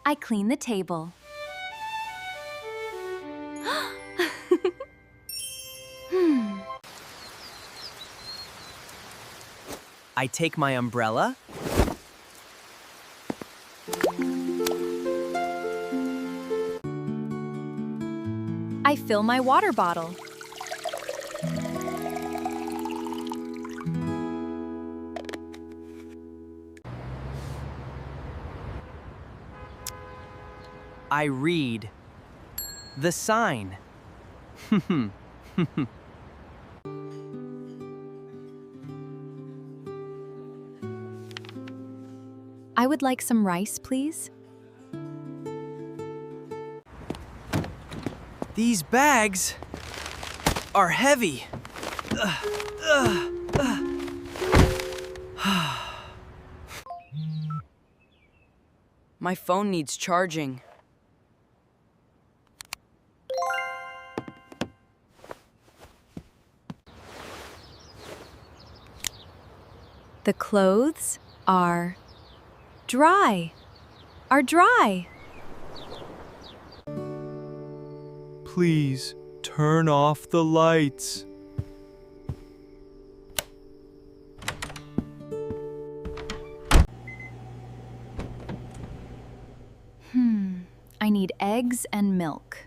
I clean the table. I take my umbrella. I fill my water bottle. I read the sign. I would like some rice, please. These bags are heavy. My phone needs charging. The clothes are dry. Please turn off the lights. I need eggs and milk.